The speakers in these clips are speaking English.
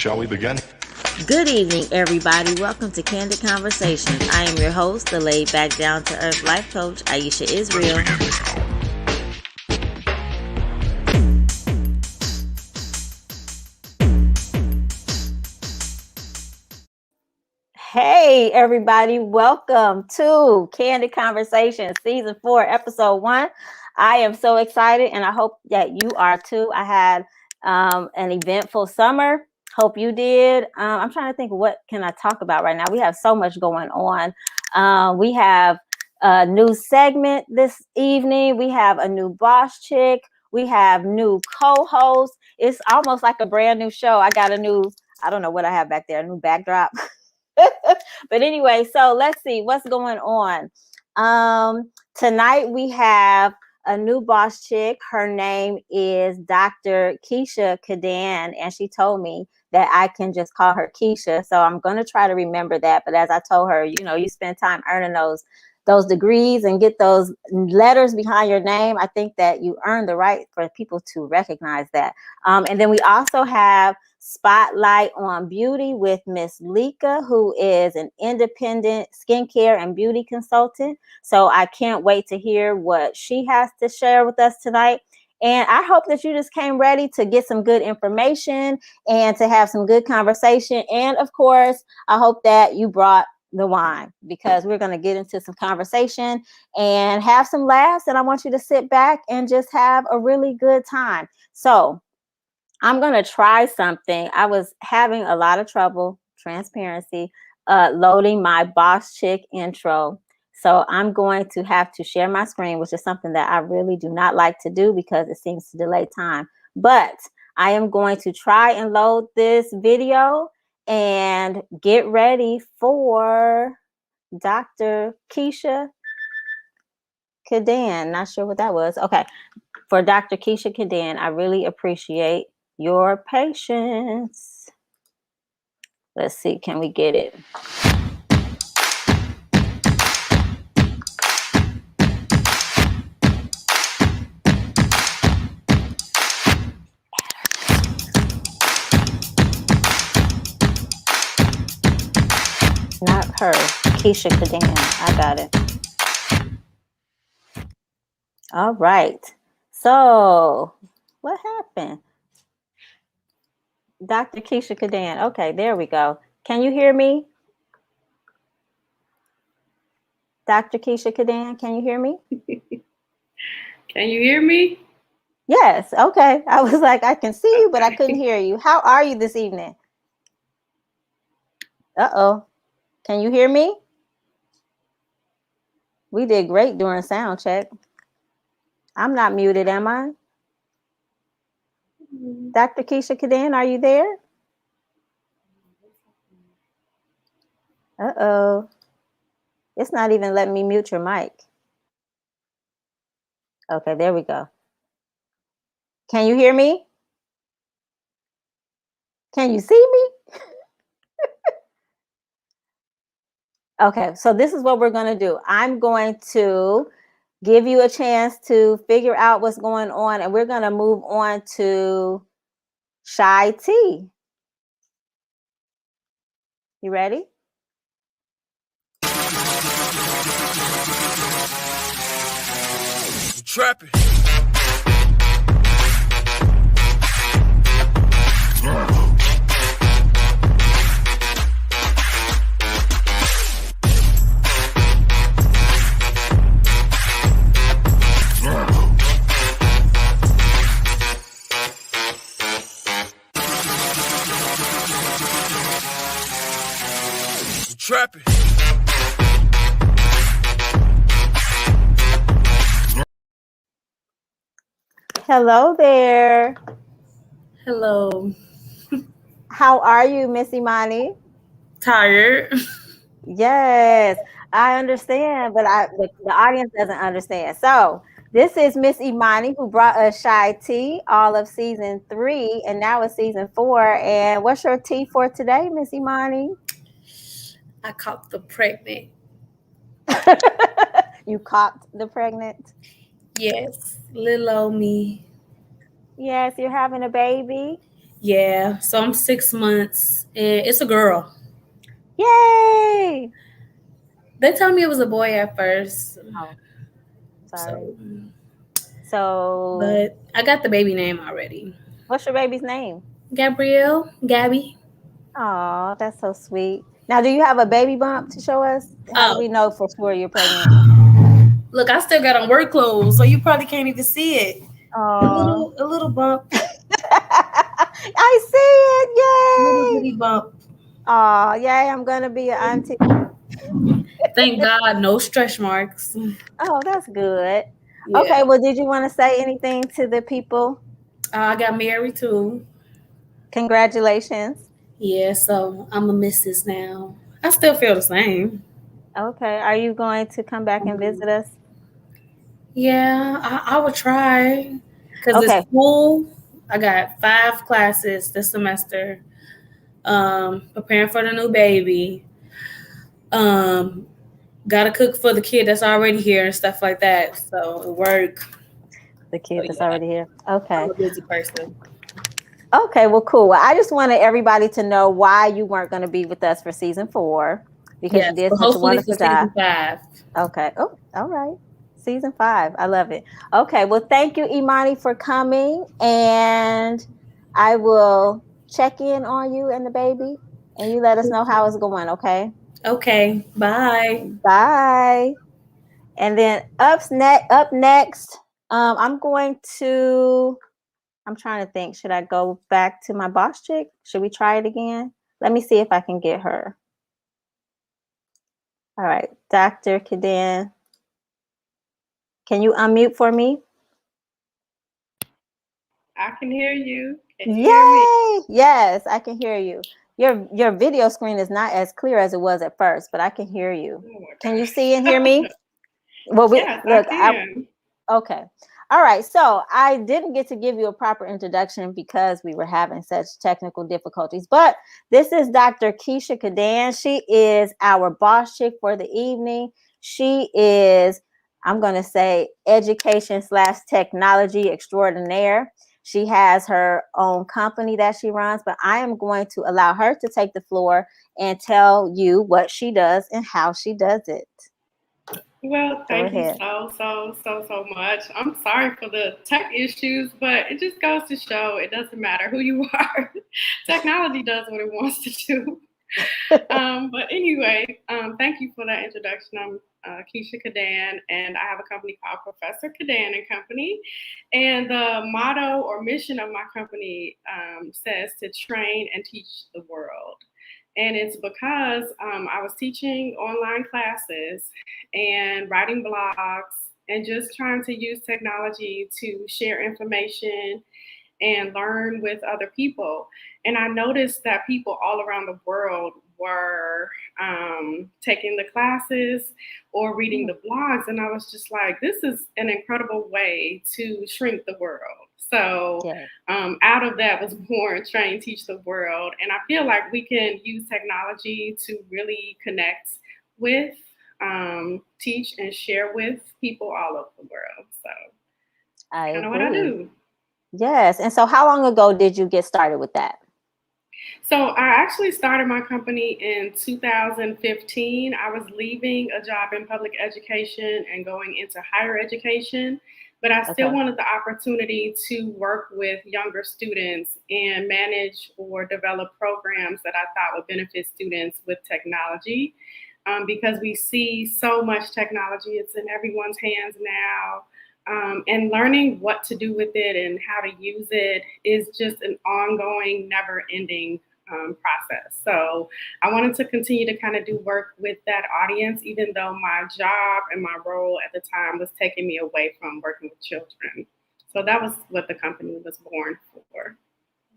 Shall we begin? Good evening, everybody. Welcome to Candid Conversations. I am your host, the laid-back, down-to-earth life coach, Aisha Isreal. Hey, everybody. Welcome to Candid Conversations, Season 4, Episode 1. I am so excited, and I hope that you are too. I had an eventful summer. Hope you did. I'm trying to think, what can I talk about right now? We have so much going on. We have a new segment this evening. We have a new boss chick. We have new co-hosts. It's almost like a brand new show. I got a new, I don't know what I have back there, a new backdrop. But anyway, so let's see what's going on. Tonight we have a new boss chick. Her name is Dr. Keisha Kidan, and she told me that I can just call her Keisha. So I'm going to try to remember that. But as I told her, you know, you spend time earning those degrees and get those letters behind your name. I think that you earn the right for people to recognize that. And then we also have Spotlight on Beauty with Miss Lika, who is an independent skincare and beauty consultant. So I can't wait to hear what she has to share with us tonight. And I hope that you just came ready to get some good information and to have some good conversation. And of course, I hope that you brought the wine, because we're going to get into some conversation and have some laughs. And I want you to sit back and just have a really good time. So I'm going to try something. I was having a lot of trouble, transparency, loading my boss chick intro. So I'm going to have to share my screen, which is something that I really do not like to do because it seems to delay time. But I am going to try and load this video and get ready for Dr. Keisha Kidan. Not sure what that was. Okay. For Dr. Keisha Kidan, I really appreciate your patience. Let's see, can we get it? Not her, Keisha Kidan. I got it. All right. So, what happened? Dr. Keisha Kidan. Okay, there we go. Can you hear me? Dr. Keisha Kidan, can you hear me? Can you hear me? Yes. Okay. I was like, I can see you, but I couldn't hear you. How are you this evening? Uh-oh. Can you hear me? We did great during sound check. I'm not muted, am I? Dr. Keisha Kidan, are you there? Uh-oh. It's not even letting me mute your mic. Okay, there we go. Can you hear me? Can you see me? Okay, so this is what we're going to do. I'm going to give you a chance to figure out what's going on, and we're going to move on to Shy T. You ready? Trapping. Trapping. Hello there. Hello. How are you, Miss Imani? Tired. Yes, I understand, but the audience doesn't understand. So this is Miss Imani, who brought us Shy Tea all of season 3, and now it's season 4. And what's your tea for today, Miss Imani? I caught the pregnant. You caught the pregnant? Yes, little old me. Yes, you're having a baby. Yeah, so I'm 6 months, and it's a girl. Yay! They told me it was a boy at first, Oh, sorry. so So, but I got the baby name already. what's your baby's name? Gabrielle, Gabby. Oh, that's so sweet. Now, do you have a baby bump to show us? How do Oh, we know for sure you're pregnant? look, I still got on work clothes, so you probably can't even see it. Oh, A little bump, I a little see it. Yay! bitty bump. Oh, yay. I'm going to be an auntie. Thank God, no stretch marks. Oh, that's good. Yeah, Okay, well, did you want to say anything to the people? I got married too. Congratulations. Yeah, so I'm a missus now. I still feel the same. Okay, are you going to come back and visit us? Yeah, I would try because it's Okay, school. I got 5 classes this semester. Preparing for the new baby. Um, Gotta cook for the kid that's already here and stuff like that. So work. the So kid that's yeah, already here. I'm Okay. a busy person. Okay, well, cool. Well, I just wanted everybody to know why you weren't going to be with us for season 4 because you Yes, did but such a hopefully for wonderful job. season 5. Okay. Oh, all right. Season 5. I love it. Okay. Well, thank you, Imani, for coming. And I will check in on you and the baby and you let us know how it's going. Okay. Okay, bye. Bye. And then up next, I'm going to, I'm trying to think, should I go back to my boss chick? Should we try it again? Let me see if I can get her. All right. Dr. Kidan, can you unmute for me? I can hear you. Can you hear me? Yay! Yes, I can hear you. Your video screen is not as clear as it was at first, but I can hear you. Oh my Can you see and hear gosh. me? Well, we Yes, I look. can. Okay. All right. So I didn't get to give you a proper introduction because we were having such technical difficulties. But this is Dr. Keisha Kidan. She is our boss chick for the evening. She is, I'm going to say, education/technology extraordinaire. She has her own company that she runs, but I am going to allow her to take the floor and tell you what she does and how she does it. Well, Go thank you ahead. so much. I'm sorry for the tech issues, but it just goes to show it doesn't matter who you are. Technology does what it wants to do. But anyway, thank you for that introduction. I'm Keisha Kidan, and I have a company called Professor Kidan and Company. And the motto or mission of my company says to train and teach the world. And it's because I was teaching online classes and writing blogs and just trying to use technology to share information and learn with other people. And I noticed that people all around the world were taking the classes or reading the blogs. And I was just like, this is an incredible way to shrink the world. So Yes. out of that was born Train, Teach the World. And I feel like we can use technology to really connect with, teach, and share with people all over the world. So I kind of what I agree. do. Yes. And so how long ago did you get started with that? So I actually started my company in 2015. I was leaving a job in public education and going into higher education, but I still Okay. wanted the opportunity to work with younger students and manage or develop programs that I thought would benefit students with technology. Because we see so much technology, it's in everyone's hands now. And learning what to do with it and how to use it is just an ongoing, never ending process. So I wanted to continue to kind of do work with that audience, even though my job and my role at the time was taking me away from working with children. So that was what the company was born for.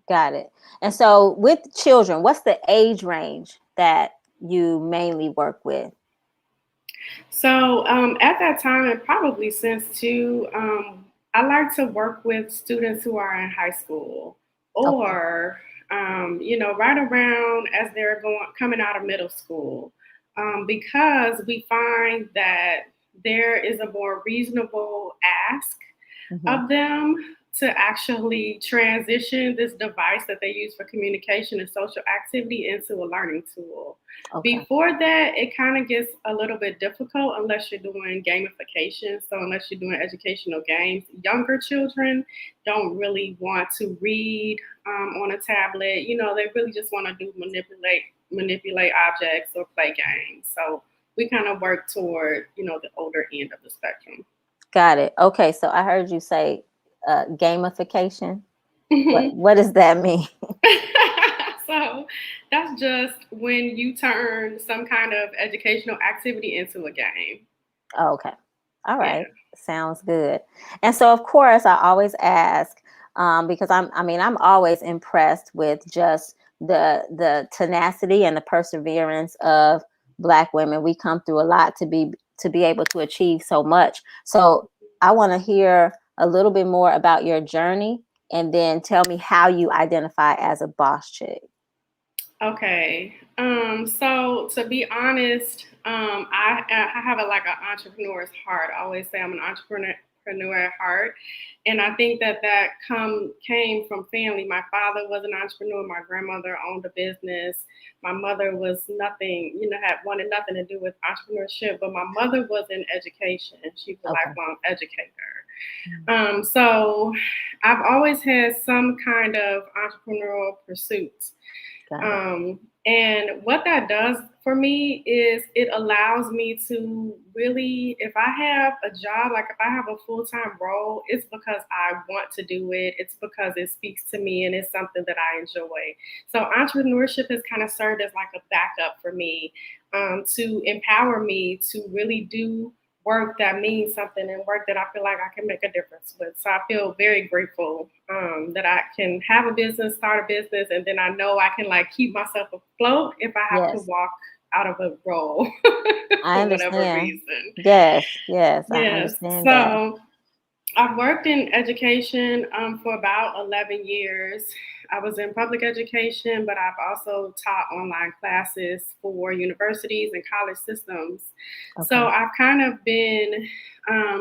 Got it. And so with children, what's the age range that you mainly work with? So at that time, and probably since too, I like to work with students who are in high school Okay. or right around as they're going coming out of middle school, because we find that there is a more reasonable ask Hmm. of them to actually transition this device that they use for communication and social activity into a learning tool. Okay. Before that, it kind of gets a little bit difficult unless you're doing gamification. So, unless you're doing educational games, younger children don't really want to read on a tablet. They really just want to do manipulate objects or play games. So, we kind of work toward the older end of the spectrum. Got it. Okay, so I heard you say gamification. What does that mean? So that's just when you turn some kind of educational activity into a game. Okay. All Yeah. right. Sounds good. And so, of course, I always ask because I'm always impressed with just the tenacity and the perseverance of Black women. We come through a lot to be able to achieve so much. So I want to hear a little bit more about your journey, and then tell me how you identify as a boss chick. Okay. So to be honest, I have like an entrepreneur's heart. I always say I'm an entrepreneur at heart, and I think that came from family. My father was an entrepreneur. My grandmother owned a business. My mother was nothing, had wanted nothing to do with entrepreneurship. But my mother was in education. She was a lifelong educator. So I've always had some kind of entrepreneurial pursuits. And what that does for me is it allows me to really, if I have a job, like if I have a full-time role, it's because I want to do it. It's because it speaks to me and it's something that I enjoy. So entrepreneurship has kind of served as like a backup for me, to empower me to really do work that means something and work that I feel like I can make a difference with. So I feel very grateful that I can have a business, start a business, and then I know I can like keep myself afloat if I have to walk out of a role for whatever reason. Yes, I understand that. So I've worked in education for about 11 years. I was in public education, but I've also taught online classes for universities and college systems. Okay. So I've kind of been,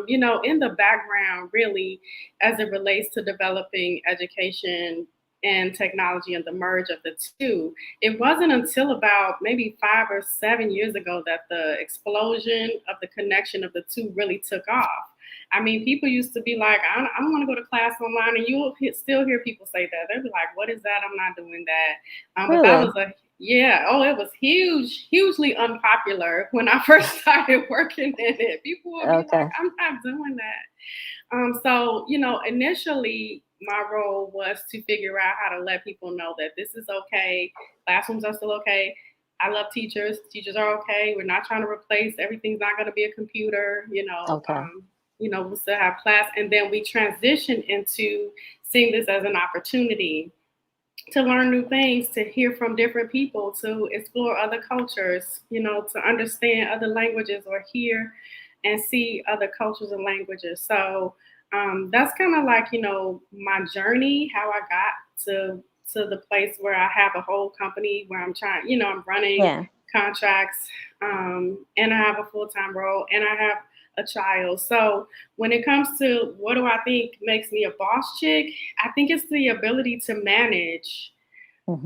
in the background, really, as it relates to developing education and technology and the merge of the two. It wasn't until about maybe 5 or 7 years ago that the explosion of the connection of the two really took off. I mean, people used to be like, I don't want to go to class online, and you'll still hear people say that. They'll be like, what is that? I'm not doing that. But that was it was hugely unpopular when I first started working in it. People would be like, I'm not doing that. So, initially my role was to figure out how to let people know that this is okay. Classrooms are still okay. I love teachers. Teachers are okay. We're not trying to replace. Everything's not going to be a computer, we'll still have class. And then we transition into seeing this as an opportunity to learn new things, to hear from different people, to explore other cultures, to understand other languages or hear and see other cultures and languages. So that's kind of like, my journey, how I got to the place where I have a whole company where I'm trying, I'm running contracts, and I have a full-time role, and I have a child. So when it comes to what do I think makes me a boss chick, I think it's the ability to manage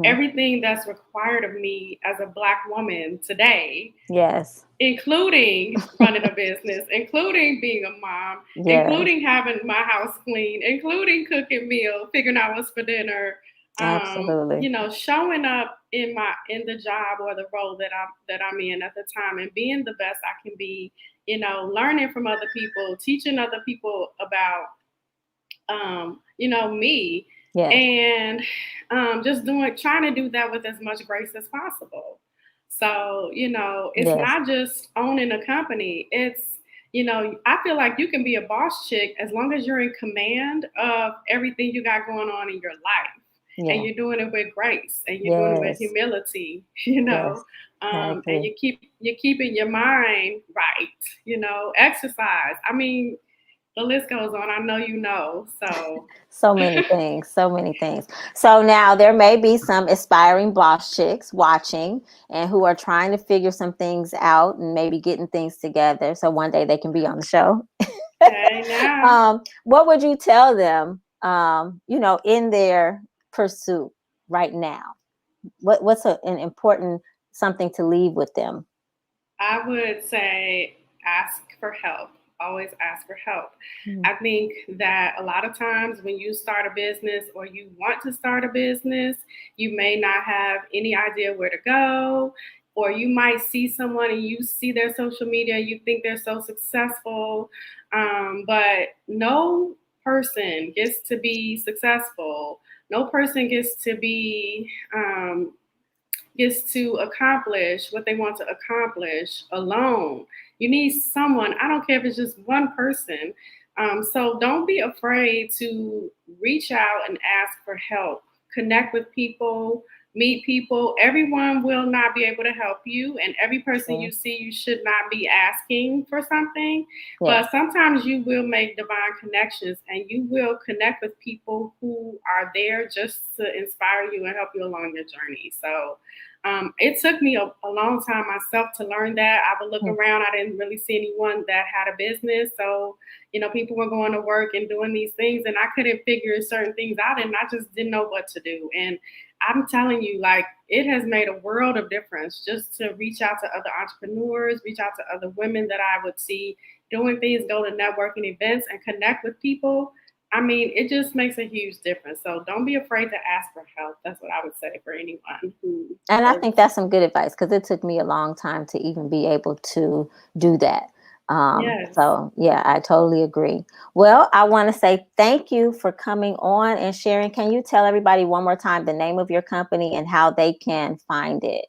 everything that's required of me as a Black woman today. Yes. Including running a business, including being a mom, including having my house clean, including cooking meals, figuring out what's for dinner. Absolutely. Showing up in the job or the role that I'm in at the time, and being the best I can be. Learning from other people, teaching other people about, me, and just trying to do that with as much grace as possible. So, it's not just owning a company. It's, I feel like you can be a boss chick as long as you're in command of everything you got going on in your life. Yeah. And you're doing it with grace, and you're doing it with humility, and you're keeping your mind right, exercise. I mean, the list goes on. I know, so many things, so many things. So now there may be some aspiring boss chicks watching and who are trying to figure some things out and maybe getting things together so one day they can be on the show. Okay, now. What would you tell them in their pursuit right now? What's an important something to leave with them? I would say ask for help. Always ask for help. Mm. I think that a lot of times when you start a business or you want to start a business, you may not have any idea where to go, or you might see someone and you see their social media, you think they're so successful, but no person gets to be successful. No person gets to accomplish what they want to accomplish alone. You need someone. I don't care if it's just one person. So don't be afraid to reach out and ask for help. Connect with people, meet people. Everyone will not be able to help you, and every person you see, you should not be asking for something. Yes. But sometimes you will make divine connections, and you will connect with people who are there just to inspire you and help you along your journey. So it took me a long time myself to learn that. I would look around, I didn't really see anyone that had a business. So, people were going to work and doing these things, and I couldn't figure certain things out, and I just didn't know what to do. And I'm telling you, like, it has made a world of difference just to reach out to other entrepreneurs, reach out to other women that I would see doing things, go to networking events and connect with people. I mean, it just makes a huge difference. So don't be afraid to ask for help. That's what I would say for anyone who. And I think that's some good advice, because it took me a long time to even be able to do that. Yes. So yeah, I totally agree. Well, I want to say thank you for coming on and sharing. Can you tell everybody one more time the name of your company and how they can find it?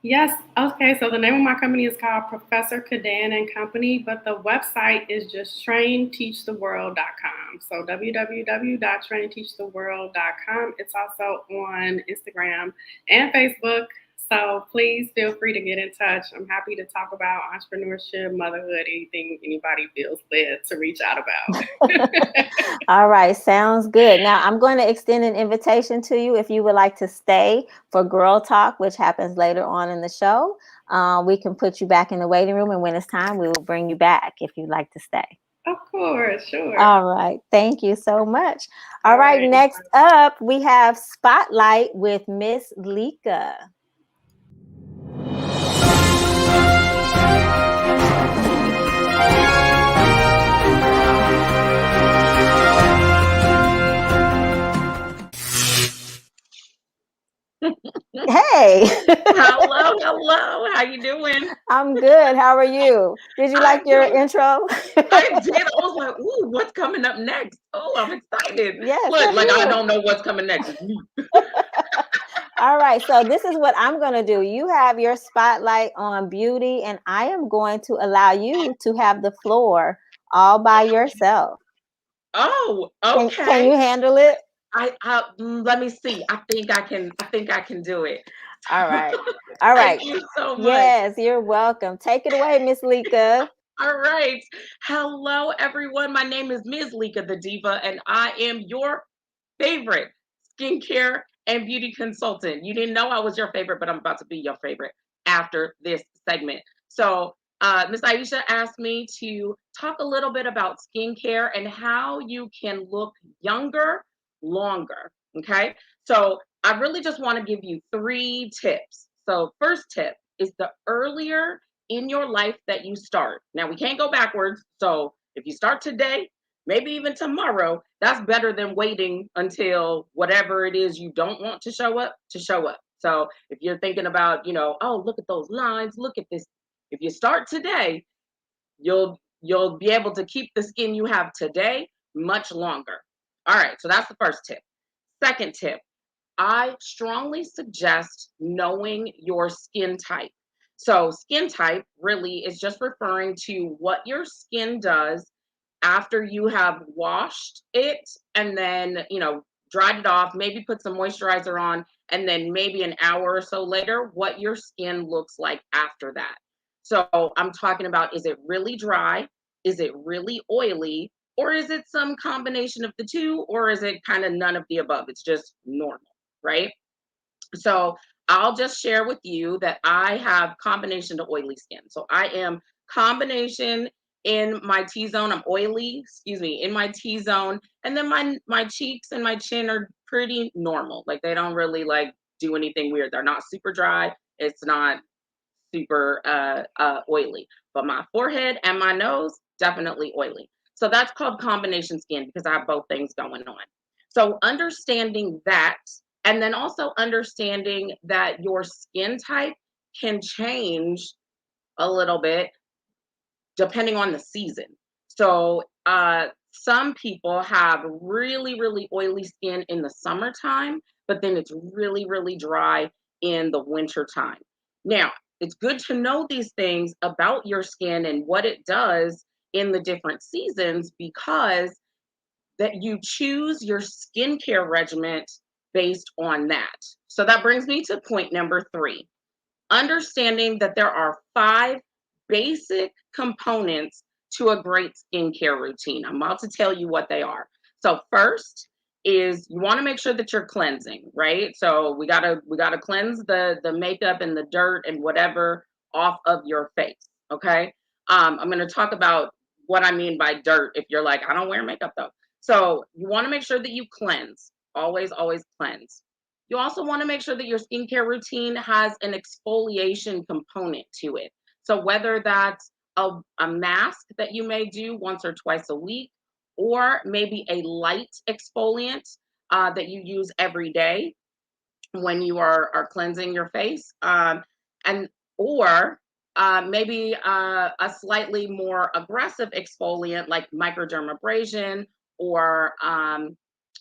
Yes. Okay. So the name of my company is called Professor Kidan and Company, but the website is just trainteachtheworld.com. So www.trainteachtheworld.com. It's also on Instagram and Facebook. So please feel free to get in touch. I'm happy to talk about entrepreneurship, motherhood, anything anybody feels led to reach out about. All right, sounds good. Now I'm going to extend an invitation to you if you would like to stay for Girl Talk, which happens later on in the show. We can put you back in the waiting room, and when it's time, we will bring you back if you'd like to stay. Of course, sure. All right, thank you so much. All right, next up, we have Spotlight with Miss Lika. Hey. Hello. How you doing? I'm good. How are you? Did you like your intro? I did. I was like, ooh, what's coming up next? Oh, I'm excited. Yes. Look, like I don't know what's coming next. It's me. All right. So this is what I'm going to do. You have your spotlight on beauty, and I am going to allow you to have the floor all by yourself. Oh, okay. Can you handle it? Let me see. I think I can do it. All right. All right. Thank you so much. Yes, you're welcome. Take it away, Miss Lika. All right. Hello, everyone. My name is Ms. Lika the Diva, and I am your favorite skincare and beauty consultant. You didn't know I was your favorite, but I'm about to be your favorite after this segment. So, Miss Aisha asked me to talk a little bit about skincare and how you can look younger longer. Okay. So, I really just want to give you 3 tips. So, first tip is the earlier in your life that you start. Now, we can't go backwards. So, if you start today, maybe even tomorrow, that's better than waiting until whatever it is you don't want to show up to show up. So if you're thinking about, oh, look at those lines, look at this. If you start today, you'll be able to keep the skin you have today much longer. All right, so that's the first tip. Second tip, I strongly suggest knowing your skin type. So skin type really is just referring to what your skin does after you have washed it and then, dried it off, maybe put some moisturizer on, and then maybe an hour or so later, what your skin looks like after that. So I'm talking about, is it really dry? Is it really oily? Or is it some combination of the two? Or is it kind of none of the above? It's just normal, right? So I'll just share with you that I have combination to oily skin. So I am combination in my T-zone. I'm oily, excuse me, in my T-zone. And then my cheeks and my chin are pretty normal. Like they don't really like do anything weird. They're not super dry. It's not super oily. But my forehead and my nose, definitely oily. So that's called combination skin because I have both things going on. So understanding that, and then also understanding that your skin type can change a little bit depending on the season. So some people have really, really oily skin in the summertime, but then it's really, really dry in the winter time. Now, it's good to know these things about your skin and what it does in the different seasons because that you choose your skincare regimen based on that. So that brings me to point number 3, understanding that there are 5 basic components to a great skincare routine. I'm about to tell you what they are. So first is you want to make sure that you're cleansing, right? So we gotta cleanse the makeup and the dirt and whatever off of your face. Okay. I'm gonna talk about what I mean by dirt if you're like, I don't wear makeup though. So you want to make sure that you cleanse. Always, always cleanse. You also want to make sure that your skincare routine has an exfoliation component to it. So whether that's a mask that you may do once or twice a week, or maybe a light exfoliant that you use every day when you are cleansing your face, and or maybe a slightly more aggressive exfoliant like microdermabrasion or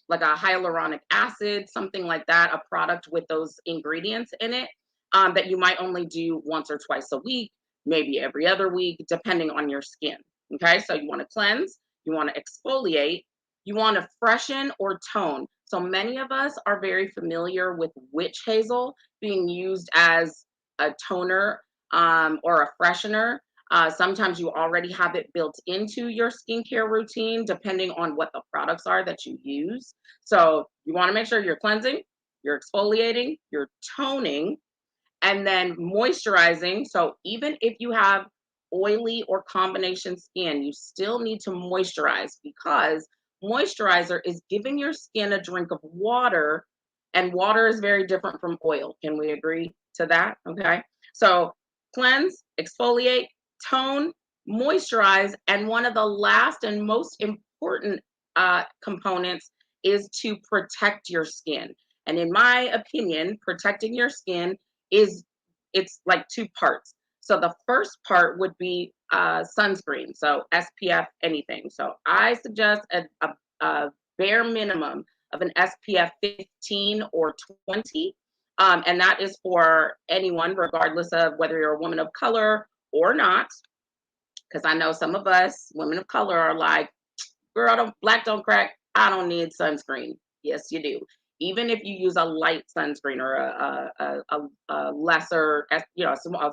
like a hyaluronic acid, something like that, a product with those ingredients in it that you might only do once or twice a week, maybe every other week, depending on your skin. Okay, so you want to cleanse, you want to exfoliate, you want to freshen or tone. So many of us are very familiar with witch hazel being used as a toner or a freshener. Sometimes you already have it built into your skincare routine, depending on what the products are that you use. So you want to make sure you're cleansing, you're exfoliating, you're toning, and then moisturizing. So even if you have oily or combination skin, you still need to moisturize because moisturizer is giving your skin a drink of water, and water is very different from oil. Can we agree to that? Okay. So cleanse, exfoliate, tone, moisturize, and one of the last and most important components is to protect your skin. And in my opinion, protecting your skin is it's like 2 parts. So the first part would be sunscreen, so SPF anything. So I suggest a bare minimum of an SPF 15 or 20, and that is for anyone, regardless of whether you're a woman of color or not. Because I know some of us women of color are like, girl, don't black don't crack. I don't need sunscreen. Yes, you do. Even if you use a light sunscreen or a lesser, a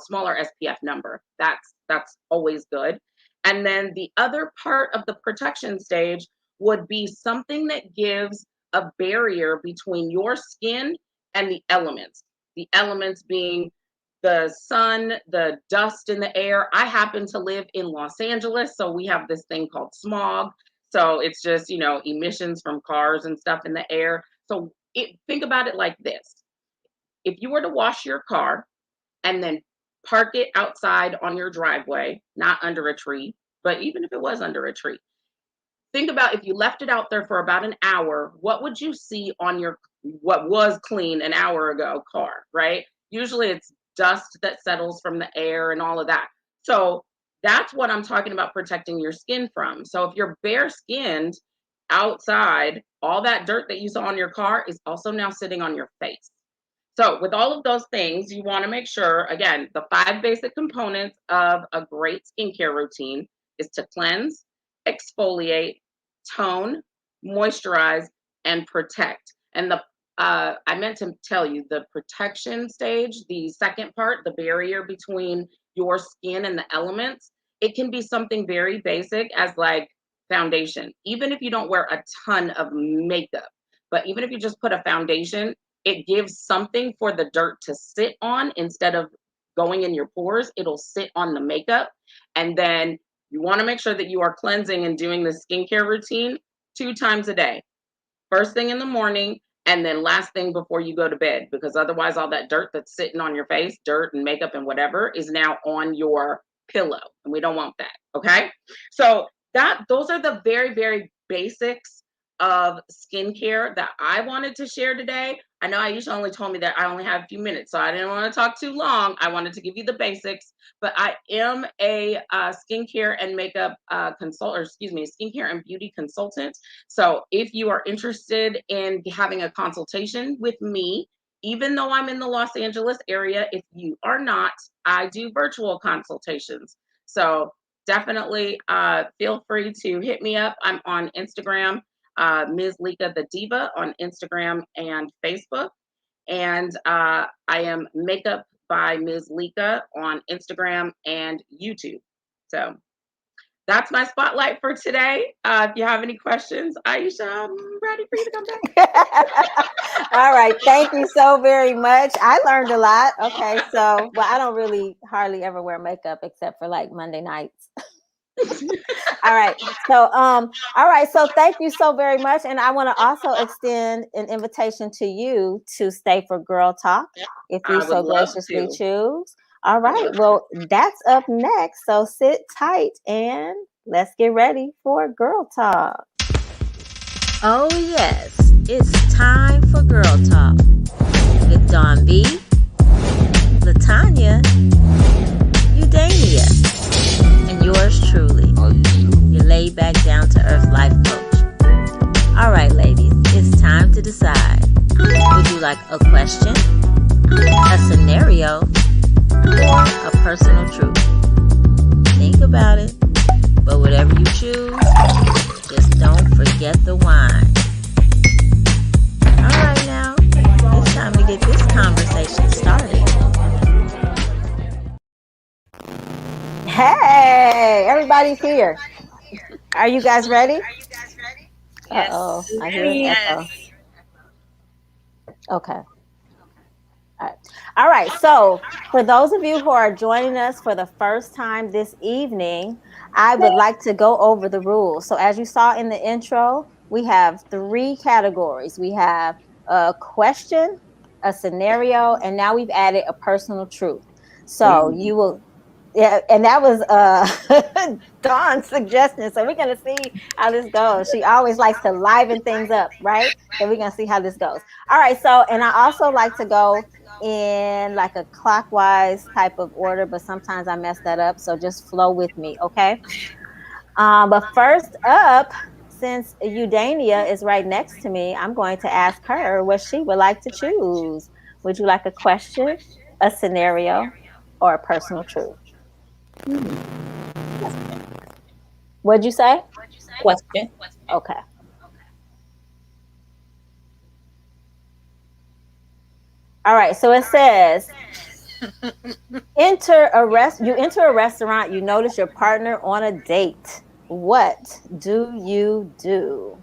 smaller SPF number, that's always good. And then the other part of the protection stage would be something that gives a barrier between your skin and the elements. The elements being the sun, the dust in the air. I happen to live in Los Angeles, so we have this thing called smog. So it's just, emissions from cars and stuff in the air. So think about it like this. If you were to wash your car and then park it outside on your driveway, not under a tree, but even if it was under a tree, think about if you left it out there for about an hour, what would you see on your what was clean an hour ago car, right? Usually it's dust that settles from the air and all of that. So that's what I'm talking about protecting your skin from. So if you're bare skinned outside, all that dirt that you saw on your car is also now sitting on your face. So with all of those things, you want to make sure, again, the 5 basic components of a great skincare routine is to cleanse, exfoliate, tone, moisturize, and protect. And I meant to tell you the protection stage, the second part, the barrier between your skin and the elements, it can be something very basic as like foundation. Even if you don't wear a ton of makeup, but even if you just put a foundation, it gives something for the dirt to sit on instead of going in your pores. It'll sit on the makeup. And then You want to make sure that you are cleansing and doing the skincare routine 2 times a day. First thing in the morning, and then last thing before you go to bed, because otherwise all that dirt that's sitting on your face, dirt and makeup and whatever, is now on your pillow, and we don't want that. Okay, so those are the very, very basics of skincare that I wanted to share today. I know Aisha only told me that I only have a few minutes, so I didn't want to talk too long. I wanted to give you the basics, but I am a skincare and makeup skincare and beauty consultant. So if you are interested in having a consultation with me, even though I'm in the Los Angeles area, if you are not, I do virtual consultations. So definitely feel free to hit me up. I'm on Instagram, Ms. Lika the Diva on Instagram and Facebook. And I am Makeup by Ms. Lika on Instagram and YouTube. So that's my spotlight for today. If you have any questions, Aisha, I'm ready for you to come back. All right. Thank you so very much. I learned a lot. Okay. So, well, I don't really hardly ever wear makeup except for like Monday nights. All right. So, all right. So thank you so very much. And I want to also extend an invitation to you to stay for Girl Talk if you so graciously choose. All right. Well, that's up next. So sit tight and let's get ready for Girl Talk. Oh, yes. It's time for Girl Talk with Dawn B, Latanya, Eudania, and yours truly, your laid back, down to earth life coach. All right, ladies, it's time to decide. Would you like a question, a scenario, or a personal truth? Think about it, but whatever you choose, just don't forget the wine. All right, now, it's time to get this conversation started. Hey, everybody's here. Are you guys ready? Yes. Uh-oh, I hear an echo. Okay. All right. So for those of you who are joining us for the first time this evening, I would like to go over the rules. So as you saw in the intro, we have 3 categories. We have a question, a scenario, and now we've added a personal truth. So you will, yeah, and that was Dawn's suggestion. So we're going to see how this goes. She always likes to liven things up, right? So we're going to see how this goes. All right. So, and I also like to go in like a clockwise type of order, but sometimes I mess that up. So just flow with me, okay? But first up, since Eudania is right next to me, I'm going to ask her what she would like to choose. Would you like a question, a scenario, or a personal truth? What'd you say? Question. Okay. All right. So it says, you enter a restaurant, you notice your partner on a date. What do you do?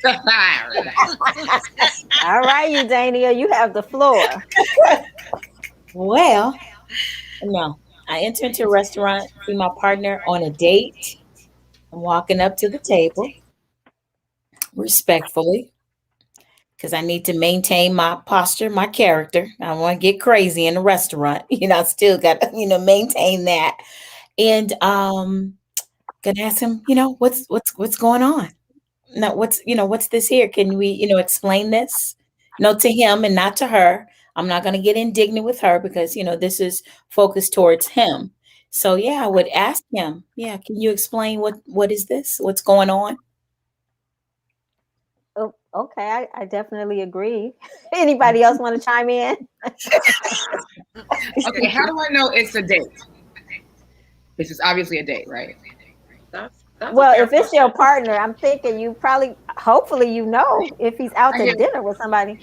All right, Eudania, you have the floor. Well, no. I enter into a restaurant, see my partner on a date. I'm walking up to the table respectfully because I need to maintain my posture, my character. I don't want to get crazy in the restaurant. I still got to, maintain that. And gonna ask him, what's going on? Now, what's this here? Can we, explain this? To him and not to her. I'm not going to get indignant with her because, this is focused towards him. So yeah, I would ask him, yeah, can you explain what is this? What's going on? Oh, okay, I definitely agree. Anybody else want to chime in? Okay, how do I know it's a date? This is obviously a date, right? That's well, if it's your partner, I'm thinking you probably, hopefully, if he's out to dinner with somebody.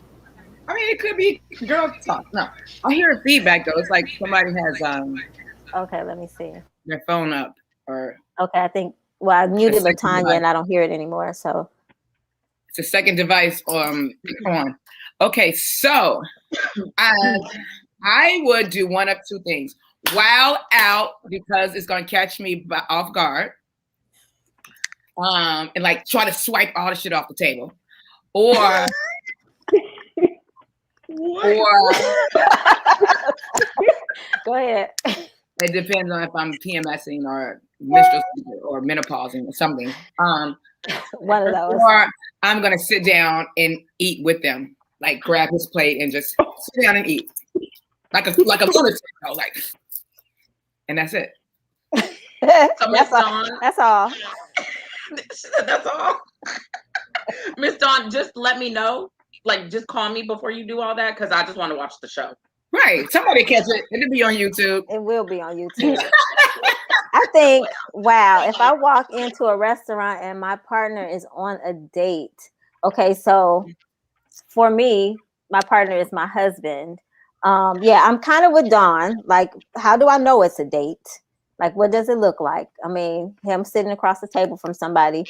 I mean, it could be girl talk. No, I hear a feedback though. It's like somebody has Okay, let me see. Their phone up or. Okay, I think. Well, I muted Latanya and I don't hear it anymore. So. It's a second device on. Okay, so I would do one of 2 things. wild out because it's gonna catch me off guard. And like try to swipe all the shit off the table. Or Go ahead. It depends on if I'm PMSing or menstrual or menopausing or something. One of those. Or I'm gonna sit down and eat with them, like grab his plate and just sit down and eat, like a lunatic, like, and that's it. That's all. That's all. That's all. Miss Dawn, just let me know. Like, just call me before you do all that because I just want to watch the show. Right. Somebody catch it. It'll be on YouTube. It will be on YouTube. I think, wow, if I walk into a restaurant and my partner is on a date, okay, so for me, my partner is my husband. Yeah, I'm kind of with Dawn. Like, how do I know it's a date? Like, what does it look like? I mean, him sitting across the table from somebody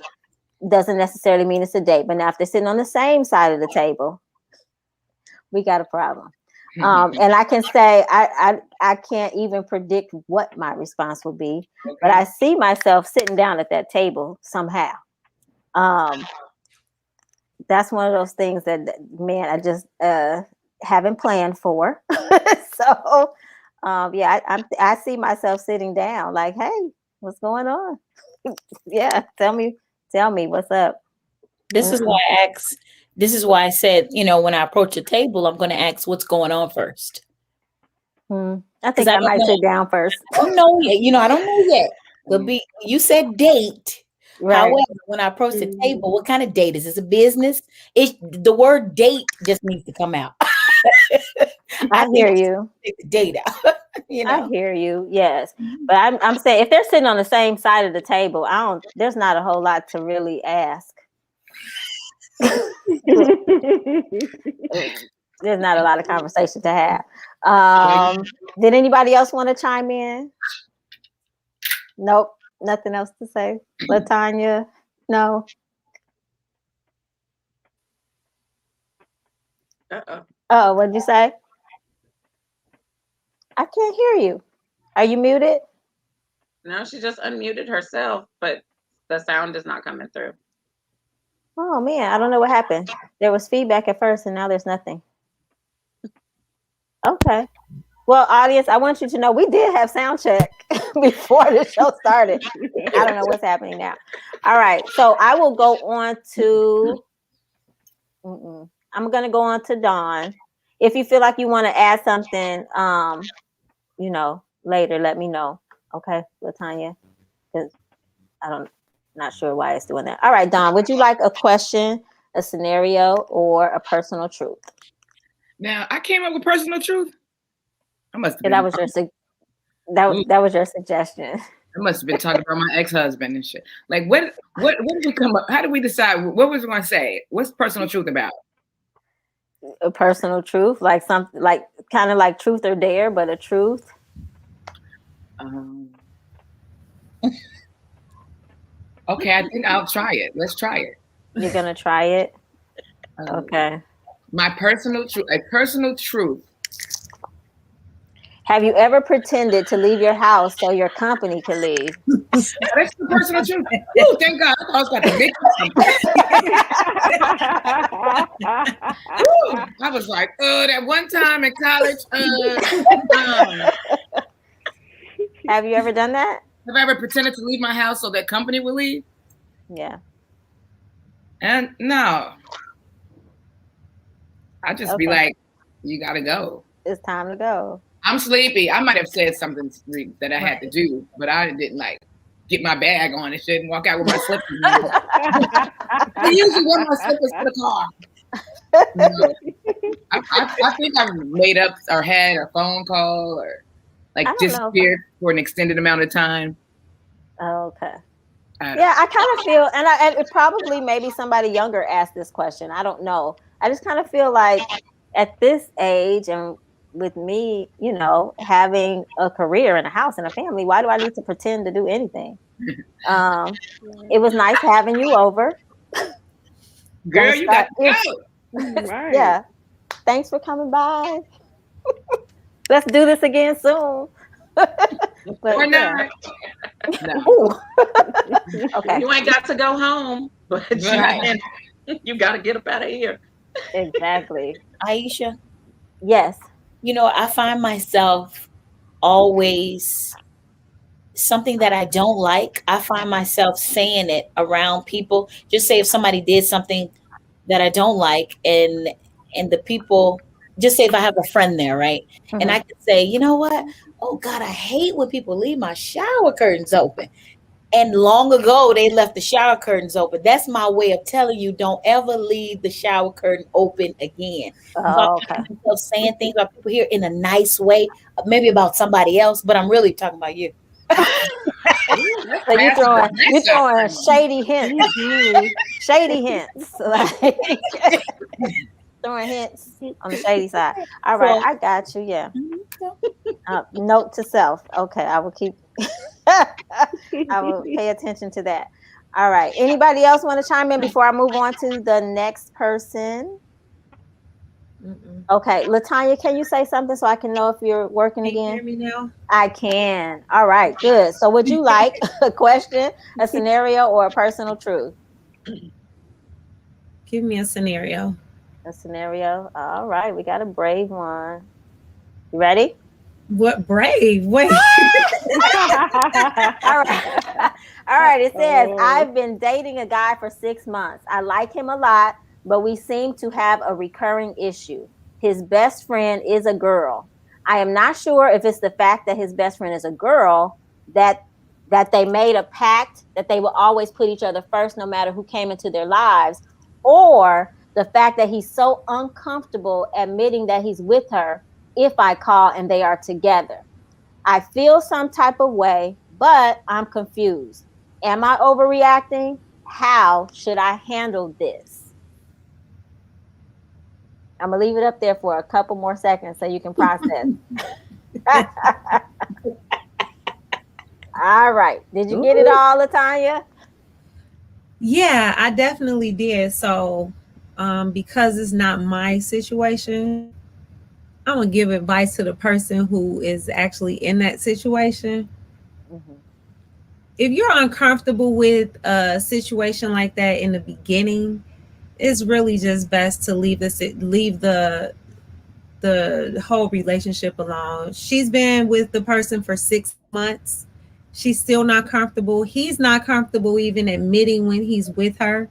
doesn't necessarily mean it's a date. But now if they're sitting on the same side of the table, we got a problem. And I can say I can't even predict what my response will be, but I see myself sitting down at that table somehow. That's one of those things that, man, I just haven't planned for. So yeah, I see myself sitting down like, hey, what's going on? Yeah, tell me what's up. This is why I asked. This is why I said, when I approach a table, I'm going to ask what's going on first. I think I might sit down first. I don't know yet. I don't know yet. But you said date. Right. However, when I approach the table, what kind of date is this? A business? The word date just needs to come out. I hear you. Take the date out. I hear you. Yes, but I'm saying if they're sitting on the same side of the table, there's not a whole lot to really ask. There's not a lot of conversation to have. Did anybody else want to chime in? Nope, nothing else to say. LaTanya, no. Oh, what'd you say? I can't hear you. Are you muted? No, she just unmuted herself, but the sound is not coming through. Oh man, I don't know what happened. There was feedback at first and now there's nothing. Okay. Well, audience, I want you to know we did have sound check before the show started. I don't know what's happening now. All right. So I will go on to, I'm going to go on to Dawn. If you feel like you want to add something, later, let me know. Okay, LaTanya? Because not sure why it's doing that. All right, Dawn, would you like a question, a scenario, or a personal truth? Now, I came up with personal truth. I must have been. That was your suggestion. I must have been talking about my ex-husband and shit. Like, what did we come up? How did we decide? What was we going to say? What's personal truth about? A personal truth, like something, like kind of like truth or dare, but a truth. Okay, I think I'll try it. Let's try it. You're gonna try it? Okay. My personal truth, a personal truth. Have you ever pretended to leave your house so your company could leave? That's the personal truth. Oh, thank God. I was about to make I was like, that one time in college. Have you ever done that? Have I ever pretended to leave my house so that company would leave? Yeah. And no. I just be like, you got to go. It's time to go. I'm sleepy. I might have said something that I had to do, but I didn't get my bag on and shit and walk out with my slippers. I usually wear my slippers to the car. I think I've made up or had a phone call or disappeared for an extended amount of time. Okay. Yeah, I kind of feel, and it probably maybe somebody younger asked this question. I don't know. I just kind of feel like at this age and with me, having a career and a house and a family, why do I need to pretend to do anything? It was nice having you over. Girl, you got to go. Right. Yeah. Thanks for coming by. Let's do this again soon. But Or yeah. not. No. Ooh. Okay. You ain't got to go home, but Right. you got to get up out of here. Exactly. Aisha, Yes. I find myself always something that I don't like. I find myself saying it around people. Just say if somebody did something that I don't like, and the people, just say if I have a friend there, right? And I Mhm. could say, you know what? Oh God, I hate when people leave my shower curtains open. And long ago, they left the shower curtains open. That's my way of telling you, don't ever leave the shower curtain open again. So I Oh, okay. find myself saying things about people here in a nice way, maybe about somebody else, but I'm really talking about you. Ooh, that's So you passive aggressive. throwing shady hints, Mhm. shady hints, like throwing hints on the shady side. All right, So I got you. Yeah. mhm, Note to self. Okay, I will keep. I will pay attention to that. All right. Anybody else want to chime in before I move on to the next person? Mm-mm. Okay, Latanya, can you say something so I can know if you're working Can you hear again? me now? I can. All right, good. So, would you like a question, a scenario, or a personal truth? Give me a scenario. A scenario. All right, we got a brave one. You ready? What brave? Wait. All right. All right. It says, Oh. I've been dating a guy for 6 months. I like him a lot, but we seem to have a recurring issue. His best friend is a girl. I am not sure if it's the fact that his best friend is a girl that they made a pact that they will always put each other first no matter who came into their lives, or the fact that he's so uncomfortable admitting that he's with her if I call and they are together. I feel some type of way, but I'm confused. Am I overreacting? How should I handle this? I'm going to leave it up there for a couple more seconds so you can process. All right. Did you get it Ooh. all, Latanya? Yeah, I definitely did. So, because it's not my situation, I'm gonna give advice to the person who is actually in that situation. Mm-hmm. If you're uncomfortable with a situation like that in the beginning, it's really just best to leave the whole relationship alone. She's been with the person for 6 months. She's still not comfortable. He's not comfortable even admitting when he's with her.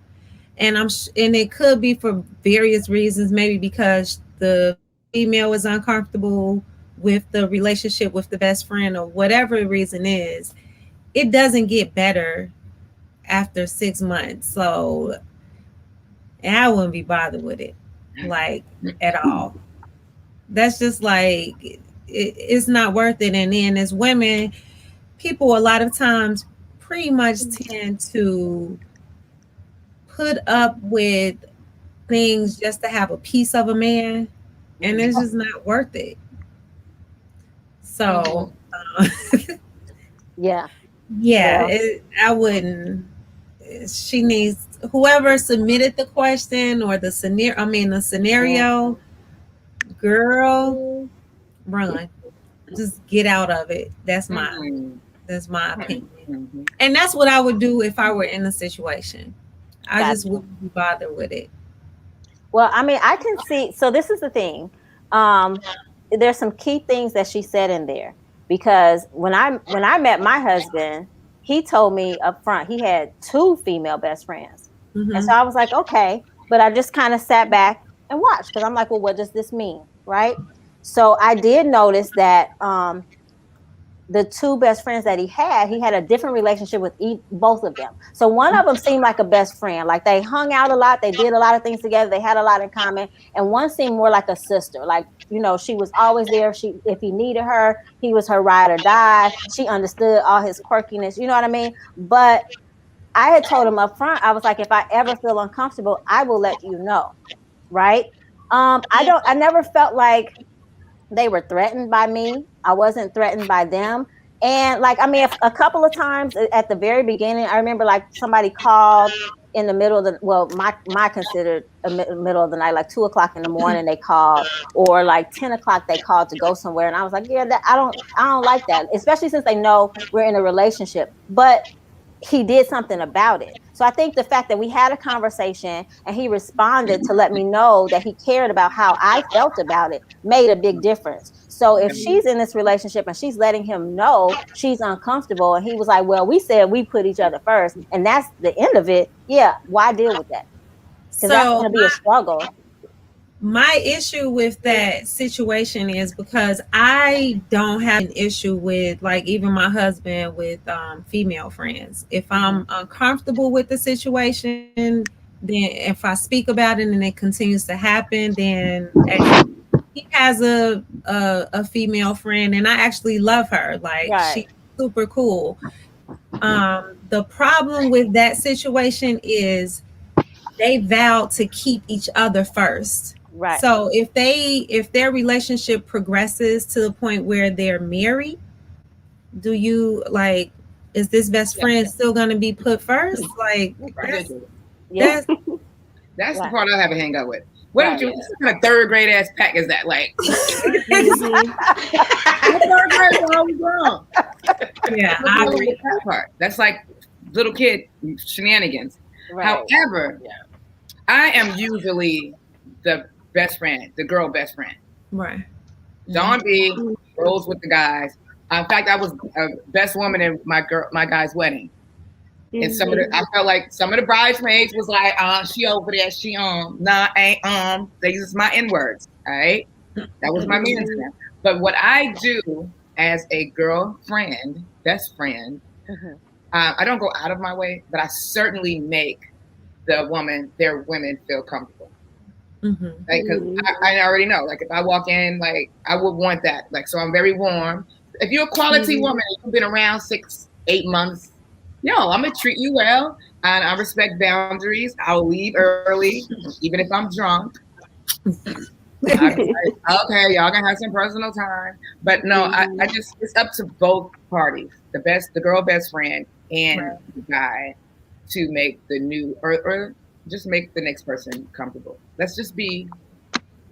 And it could be for various reasons, maybe because the female is uncomfortable with the relationship with the best friend or whatever the reason is. It doesn't get better after 6 months. So I wouldn't be bothered with it, like, at all. That's just like it's not worth it. And then as women, people a lot of times pretty much tend to put up with things just to have a piece of a man, and it's just not worth it. So Yeah. yeah, Well, I wouldn't. She needs whoever submitted the question or the scenario. I mean, the scenario, girl, run. Just get out of it. That's my opinion. Mhm. And that's what I would do if I were in a situation. I just gotcha. wouldn't be bothered with it. Well, I mean, I can see. So this is the thing. Um, there's some key things that she said in there because when I met my husband, he told me up front he had two female best friends, and Mm-hmm. so I was like, okay, but I just kind of sat back and watched because I'm like, well, what does this mean, right? So I did notice that the two best friends that he had a different relationship with both of them. So one of them seemed like a best friend, like they hung out a lot, they did a lot of things together, they had a lot in common, and one seemed more like a sister, like she was always there. If he needed her, he was her ride or die. She understood all his quirkiness, you know what I mean? But I had told him up front, I was like, if I ever feel uncomfortable, I will let you know, right? I never felt like they were threatened by me. I wasn't threatened by them. And like, I mean, a couple of times at the very beginning, I remember like somebody called in the middle of the, well, my considered middle of the night, like 2 o'clock in the morning they called, or like 10 o'clock they called to go somewhere. And I was like, yeah, that I don't like that, especially since they know we're in a relationship. But he did something about it. So I think the fact that we had a conversation and he responded to let me know that he cared about how I felt about it made a big difference. So if she's in this relationship and she's letting him know she's uncomfortable, and he was like, well, we said we put each other first, and that's the end of it. Yeah, why deal with that? Because that's going to be a struggle. My issue with that situation is because I don't have an issue with, like, even my husband with female friends. If I'm uncomfortable with the situation, then if I speak about it and it continues to happen, then he has a female friend, and I actually love her. Like, she's super cool. The problem with that situation is they vowed to keep each other first. Right. So if their relationship progresses to the point where they're married, do you, like, is this best friend still going to be put first? Like, that's the part I have a hang up with. What kind of third grade ass pack is that? Like, third grade, all we grown. Yeah, I agree with that part. That's like little kid shenanigans. Right. However, I am usually the best friend, the girl best friend. Right. Dawn B rolls with the guys. In fact, I was best woman in my guy's wedding. And I felt like some of the bridesmaids was like, she over there, she nah, ain't these is my N-words. All right. That was my meaning. But what I do as a girlfriend, best friend, I don't go out of my way, but I certainly make their women feel comfortable. Like, because I already know, like, if I walk in, like, I would want that. Like, so I'm very warm. If you're a quality woman, you've been around 6-8 months, I'm gonna treat you well, and I respect boundaries. I'll leave early, even if I'm drunk. I'll be like, okay, y'all can have some personal time. But no, I just, it's up to both parties, the girl best friend and the guy, to make the new or just make the next person comfortable. Let's just be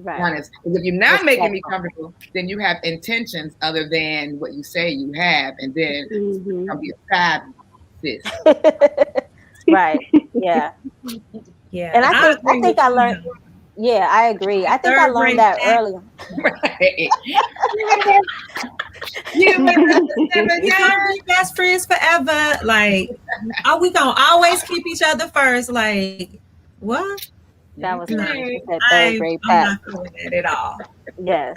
honest. Because if you're not making me comfortable, then you have intentions other than what you say you have, and then it's gonna be a bad sis. Right. Yeah. Yeah. And I think I learned. Yeah, I agree. I think I learned that early. We're gonna be best friends forever. Like, are we gonna always keep each other first? Like, what? That was nice. I'm not doing that at all. Yes.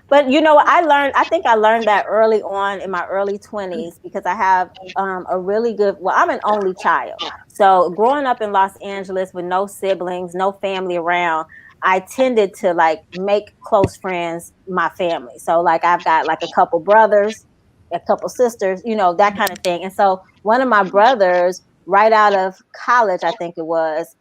But I think I learned that early on in my early 20s, because I have a really good, I'm an only child. So growing up in Los Angeles with no siblings, no family around, I tended to, like, make close friends my family. So, like, I've got like a couple brothers, a couple sisters, that kind of thing. And so one of my brothers, right out of college, I think it was,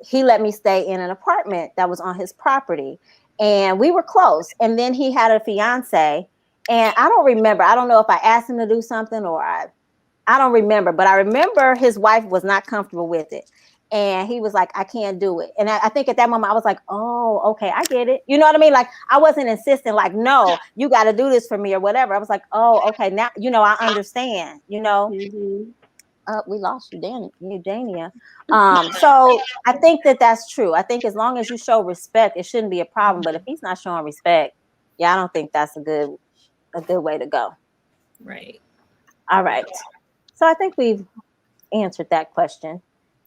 he let me stay in an apartment that was on his property. And we were close. And then he had a fiance. And I don't remember. I don't know if I asked him to do something or I don't remember. But I remember his wife was not comfortable with it. And he was like, I can't do it. And I think at that moment I was like, oh, okay, I get it. You know what I mean? Like, I wasn't insisting, like, no, you got to do this for me or whatever. I was like, oh, okay, now, I understand, we lost you, Dania. So I think that's true. I think as long as you show respect, it shouldn't be a problem. But if he's not showing respect, I don't think that's a good way to go. Right. All right. So I think we've answered that question.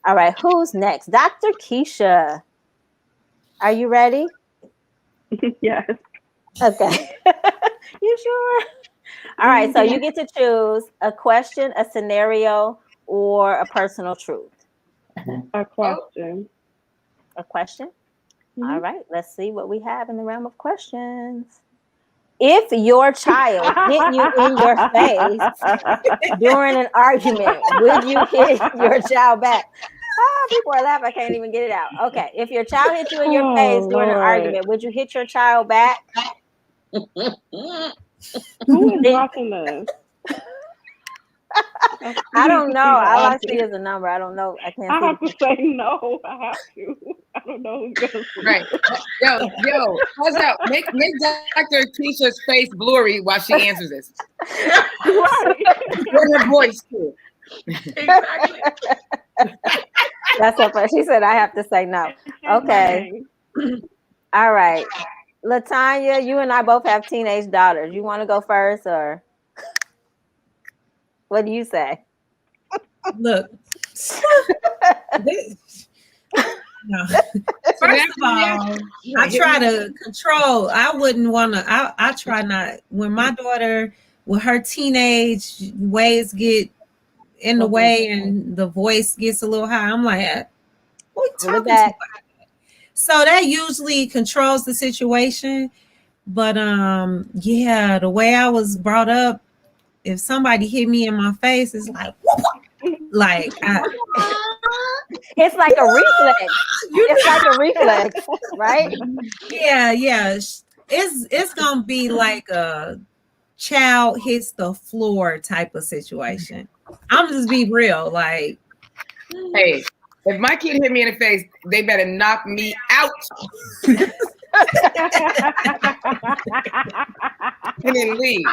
All right. Who's next? Dr. Keisha. Are you ready? Yes. Okay. You sure? All right. So you get to choose a question, a scenario, or a personal truth. A question. A question? All right. Let's see what we have in the realm of questions. If your child hit you in your face during an argument, would you hit your child back? People are laughing. I can't even get it out. Okay. If your child hit you in your face during an argument, would you hit your child back? Who is watching this? I don't know. All I see is a number. I don't know. I can't I see. have to say no. I have to. I don't know who's gonna see. Right. Yo, how's that? Make Dr. Keisha's face blurry while she answers this. Right. With her voice too. Exactly. That's so funny. She said I have to say no. Okay. All right. Latanya, you and I both have teenage daughters. You want to go first, or what do you say? Look. No. First of all, I try to control. I wouldn't want to. I try not. When my daughter, when her teenage ways get in the way and the voice gets a little high, I'm like, "Who you talking to?" So that usually controls the situation. But yeah, the way I was brought up, if somebody hit me in my face, it's like, like it's like a reflex. It's like a reflex, right? Yeah. It's gonna be like a child hits the floor type of situation. I'm just be real, like, hey, if my kid hit me in the face, they better knock me out. And then leave.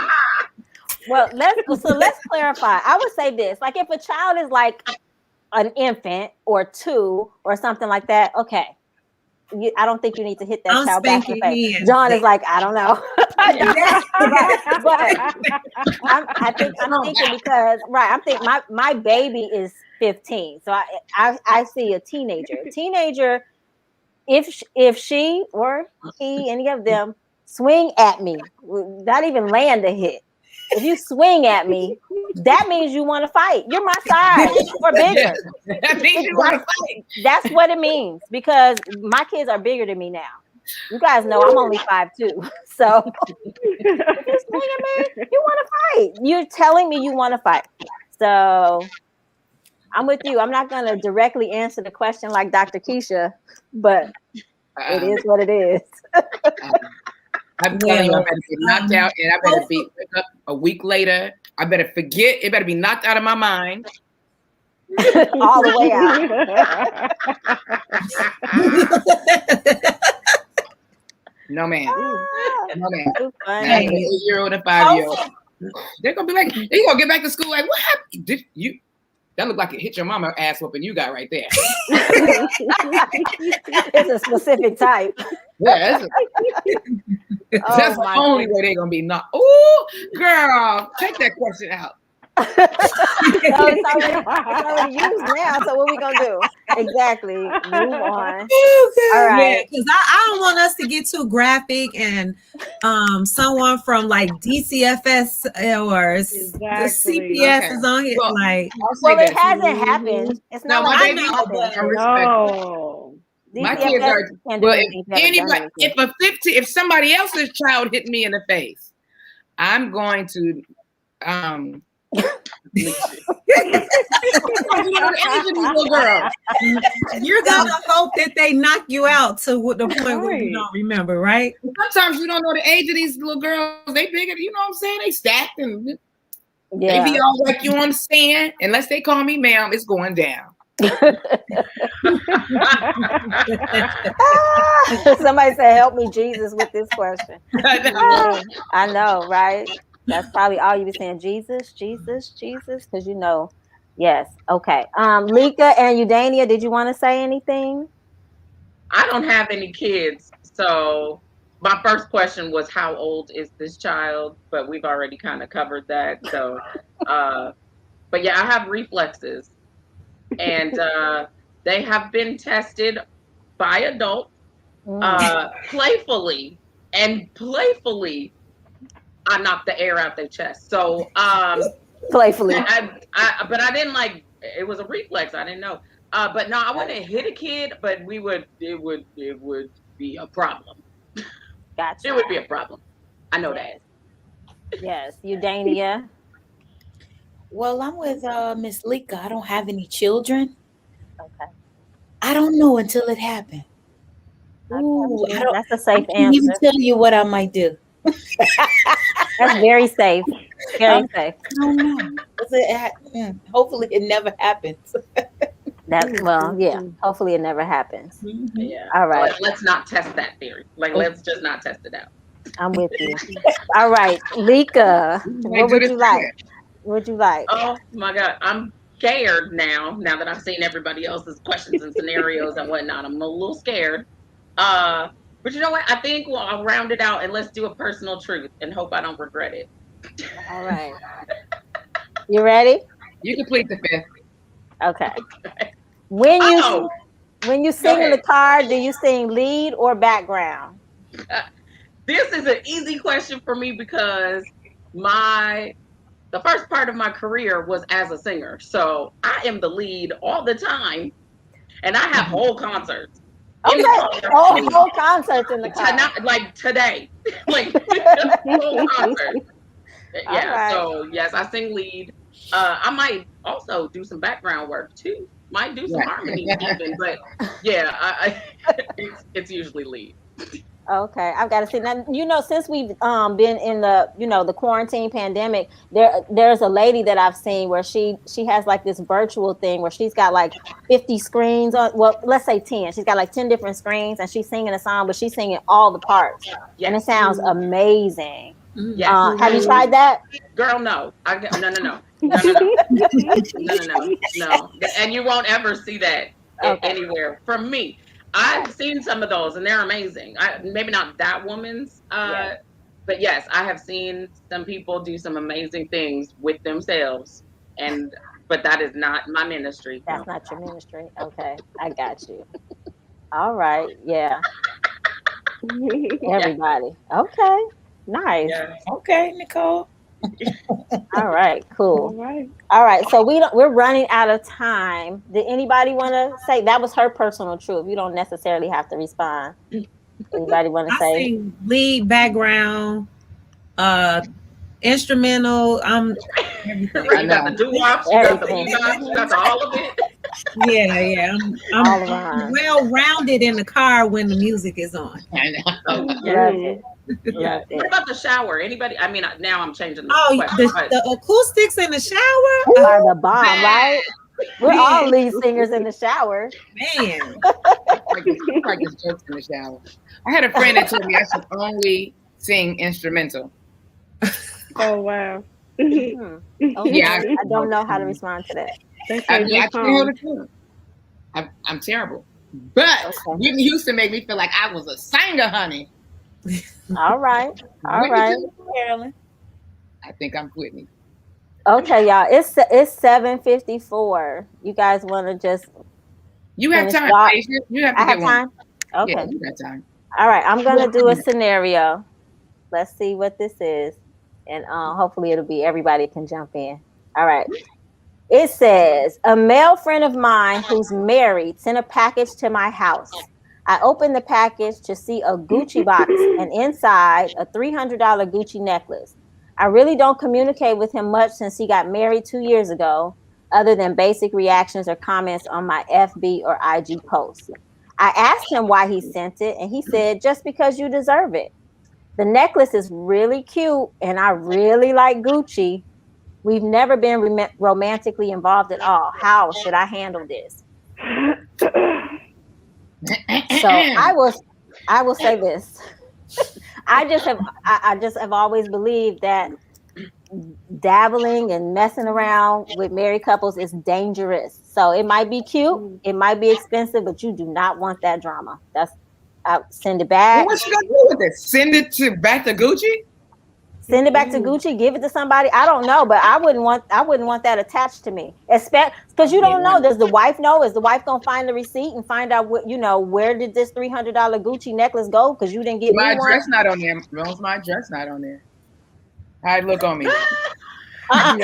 Well, let's clarify. I would say this: like, if a child is like an infant or 2 or something like that, okay. I don't think you need to hit that child back in the face. John is like, I don't know. But I'm thinking because I'm thinking my baby is 15, so I see a teenager. If she or he, any of them, swing at me, not even land a hit. If you swing at me, that means you want to fight. You're my size or bigger. That means you want to fight. That's what it means, because my kids are bigger than me now. You guys know I'm only 5'2". So if you swing at me, you want to fight. You're telling me you want to fight. So I'm with you. I'm not going to directly answer the question like Dr. Keisha, but it is what it is. I'm telling you, I better get knocked out, and I better be wake up a week later. I better forget. It better be knocked out of my mind. All the way out. No, man. No, man. An 8-year-old and 5-year-old. They're gonna be like, they're gonna get back to school. Like, what happened? Did you? That looked like it hit your mama ass whooping you got right there. It's a specific type. Yeah, that's the only way they're gonna be knocked. Oh, girl, take that question out. It's already used now. So what we gonna do? Exactly. Move on. All right. Because I don't want us to get too graphic, and someone from like DCFS or the CPS is on here. Well, like, well, it hasn't happened. It's not no, like No. My kids are. Well, if somebody else's child hit me in the face, I'm going to You're gonna hope that they knock you out to the point where you don't remember, right? Sometimes you don't know the age of these little girls. They bigger, you know what I'm saying? They stacked and Yeah. they be all like you on the stand. Unless they call me ma'am, it's going down. Somebody said, "Help me, Jesus," with this question. I know, right? That's probably all you be saying, Jesus, Jesus, Jesus, because you know. Yes. Okay. Lika and Eudania, did you want to say anything? I don't have any kids, so my first question was, how old is this child? But we've already kind of covered that. So, but yeah, I have reflexes, and they have been tested by adults playfully, and playfully, I knocked the air out their chest. So, playfully, but I didn't like. It was a reflex. I didn't know. But no, I wouldn't hit a kid, but it would be a problem. Gotcha. It would be a problem. I know that. Yes, Eudania. Well, I'm with Miss Lika. I don't have any children. Okay. I don't know until it happened. Ooh, That's a safe I can't even answer. tell you what I might do. That's very safe. Very safe. I don't know. hopefully it never happens. Yeah. Hopefully it never happens. Yeah. All right. Let's not test that theory. Like, let's just not test it out. I'm with you. All right, Lika, what would you like? What would you like? Oh my God, I'm scared now. Now that I've seen everybody else's questions and scenarios and whatnot, I'm a little scared. But you know what? I think I'll round it out and let's do a personal truth and hope I don't regret it. All right. You ready? You complete the fifth. Okay. When you sing in the car, do you sing lead or background? This is an easy question for me because the first part of my career was as a singer. So I am the lead all the time. And I have whole concerts. Okay. Whole concerts in the car. Like today. Like whole concert. Yeah. Right. So yes, I sing lead. I might also do some background work too. Might do some harmonies even, but yeah, it's usually lead. Okay, I've got to see now. You know, since we've been in the the quarantine pandemic, there's a lady that I've seen where she has like this virtual thing where she's got like 50 screens on. Well, let's say 10. She's got like 10 different screens, and she's singing a song, but she's singing all the parts, and it sounds amazing. Yes. Have you tried that? Girl, no. No. And you won't ever see that anywhere from me. I've seen some of those and they're amazing. Maybe not that woman's, but yes, I have seen some people do some amazing things with themselves. But that is not my ministry. That's not your ministry. Okay, I got you. All right, yeah. Everybody. Okay, nice. Yes. Okay, Nicole. All right, cool. All right, so we're running out of time. Did anybody want to say that was her personal truth? You don't necessarily have to respond. Anybody want to say? Sing lead, background, instrumental. Everything. You got the doo-wops, you got the bebops, you got all of it. Yeah. I'm well-rounded in the car when the music is on. I know. Yeah. What about the shower? Anybody? I mean, now I'm changing the question. The acoustics in the shower are the bomb, right? We're all lead singers in the shower. Man. I just jokes in the shower. I had a friend that told me I should only sing instrumental. Oh, wow. Okay. I don't know how to respond to that. I'm terrible. But Whitney Houston made me feel like I was a singer, honey. All right. Carolyn. I think I'm Whitney. Okay, y'all. It's 7:54. You guys want to just? You have time. Aisha. You have to get time. One. Okay. Yeah, you got time. All right. I'm gonna do a scenario. Let's see what this is, and hopefully it'll be everybody can jump in. All right. It says a male friend of mine who's married sent a package to my house. I opened the package to see a Gucci box and inside a $300 Gucci necklace. I really don't communicate with him much since he got married 2 years ago, other than basic reactions or comments on my FB or IG posts. I asked him why he sent it, and he said, just because you deserve it. The necklace is really cute, and I really like Gucci. We've never been romantically involved at all. How should I handle this? So I will say this. I just have always believed that dabbling and messing around with married couples is dangerous. So it might be cute, it might be expensive, but you do not want that drama. Send it back. Well, what you gonna do with it? Send it back to Gucci? Send it back to Gucci, give it to somebody. I don't know, but I wouldn't want that attached to me. Because you don't know. Does the wife know? Is the wife gonna find the receipt and find out where did this $300 Gucci necklace go? Because you didn't get my address not on there. My address not on there. How'd look on me? It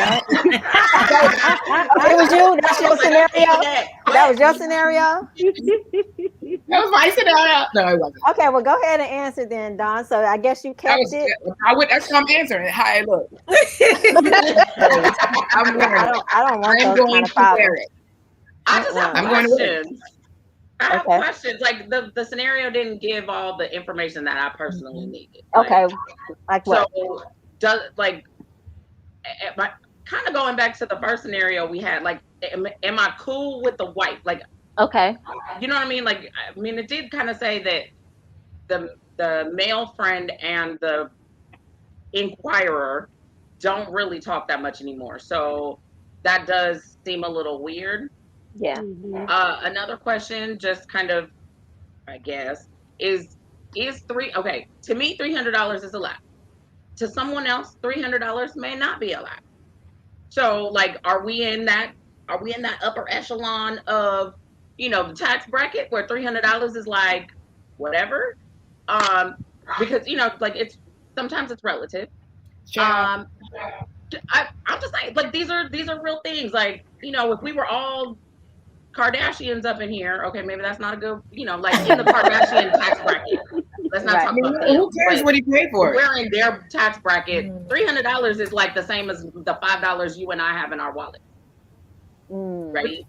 was you. That's your scenario. That was your scenario. That was my scenario. No, it wasn't. Okay, well, go ahead and answer then, Dawn. So I guess you kept it. That's what I'm answering. How it look. I don't want those kind of problems. I just have questions. I have questions. Like the scenario didn't give all the information that I personally needed. Okay. Like what? So kind of going back to the first scenario we had, like, am I cool with the wife? Like, Okay. you know what I mean? Like, I mean, it did kind of say that the male friend and the inquirer don't really talk that much anymore. So that does seem a little weird. Yeah. Another question, just kind of, I guess, is okay, to me, $300 is a lot. To someone else, $300 may not be a lot. So, like, are we in that upper echelon of, the tax bracket where $300 is like whatever? Because like, it's sometimes it's relative. I'm just saying, like, these are real things. Like, if we were all Kardashians up in here, okay, maybe that's not a good, like, in the Kardashian tax bracket. Let's not talk about who cares what he paid for it? We're in their tax bracket. $300 is like the same as the $5 you and I have in our wallet, right?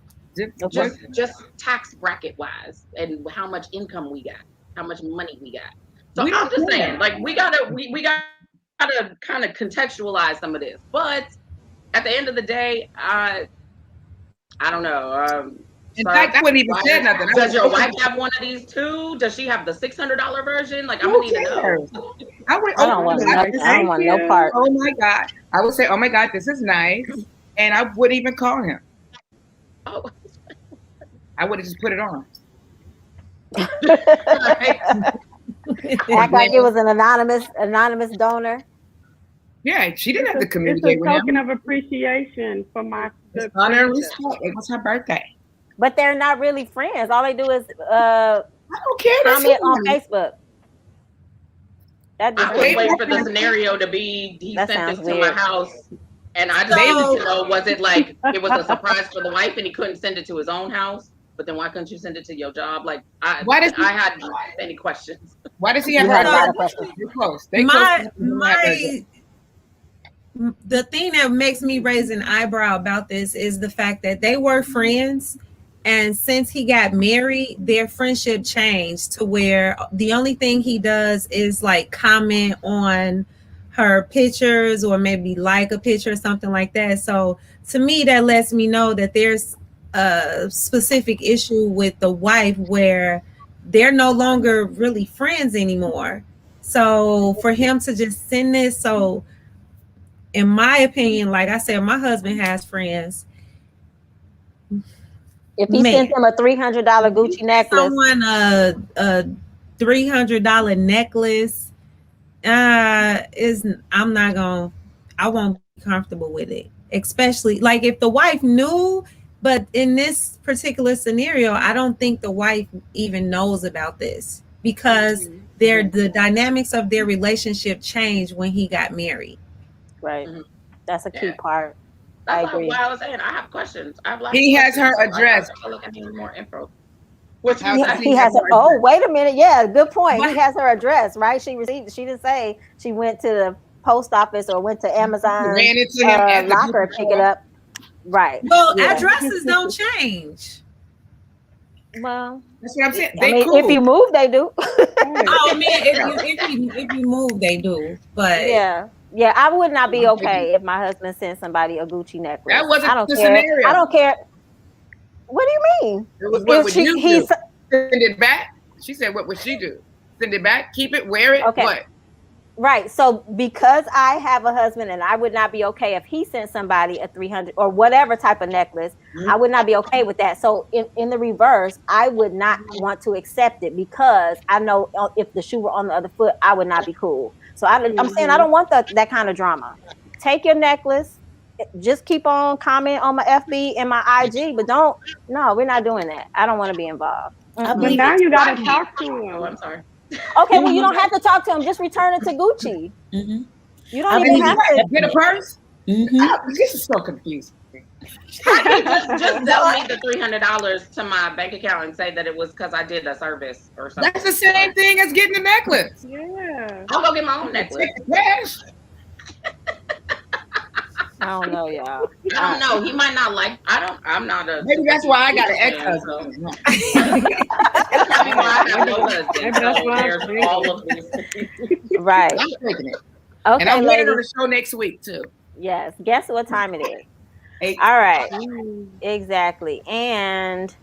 Just tax bracket wise, and how much income we got, how much money we got. So I'm just saying, like, we gotta kind of contextualize some of this. But at the end of the day, I don't know. In fact, I wouldn't even say nothing. Does your wife have one of these too? Does she have the $600 version? Like, I'm gonna need to know. I don't want no part. Oh my God. I would say, oh my God, this is nice. And I wouldn't even call him. Oh. I would have just put it on. Act like it was an anonymous donor. Yeah, she didn't have to It's communicate a with him. token of appreciation for my Honor and respect. It was her birthday. But they're not really friends. All they do is I don't care. comment on Facebook. I was waiting for the scenario to be, he That sent this sounds to weird. my house, and I just needed to know, was it like it was a surprise for the wife and he couldn't send it to his own house? But then why couldn't you send it to your job? Like, I had many questions. Why does he have had a lot her? of questions. You're close. The thing that makes me raise an eyebrow about this is the fact that they were friends, and since he got married, their friendship changed to where the only thing he does is like comment on her pictures or maybe like a picture or something like that. So to me, that lets me know that there's a specific issue with the wife where they're no longer really friends anymore. So for him to just send this, so in my opinion, like I said, my husband has friends. If he sent them a $300 Gucci necklace, someone a $300 necklace, I won't be comfortable with it. Especially like if the wife knew, but in this particular scenario, I don't think the wife even knows about this because the dynamics of their relationship changed when he got married. Right. That's a key part. That's I agree. what I was saying. I have questions. He has her address. I look, I need more info. He has her. Oh, wait a minute. Yeah, good point. He has her address, right? She didn't say she went to the post office or went to Amazon Ran into him at the locker and pick it up. Right. Well, addresses don't change. Well, that's what I'm saying. If you move, they do. Oh man, if you move, they do. But yeah, I would not be okay if my husband sent somebody a Gucci necklace. That wasn't I don't the care. scenario. I don't care. What do you mean? It was what would you do? Send it back. She said, "What would she do? Send it back? Keep it? Wear it? Okay. What?" Right. So because I have a husband and I would not be okay if he sent somebody a 300 or whatever type of necklace, I would not be okay with that. So in the reverse, I would not want to accept it because I know if the shoe were on the other foot, I would not be cool. So I'm saying I don't want that kind of drama. Take your necklace, just keep on comment on my FB and my IG, but we're not doing that. I don't want to be involved. But now you gotta talk to him. Oh, I'm sorry. Okay, well, you don't have to talk to him. Just return it to Gucci. You don't even have to get a purse. This is so confusing. Just sell me the $300 to my bank account and say that it was because I did a service or something. That's the same thing as getting a necklace. Yeah. I'll go get my own necklace. Cash. I don't know, y'all. I don't know. He might not like. I'm not a. Maybe that's why I got an ex-husband. That's probably why I got no husband. So there's all of these. Right. I'm taking it. Okay, and I'm ladies. waiting on the show next week too. Yes. Guess what time it is? 8. All right. Mm. Exactly. And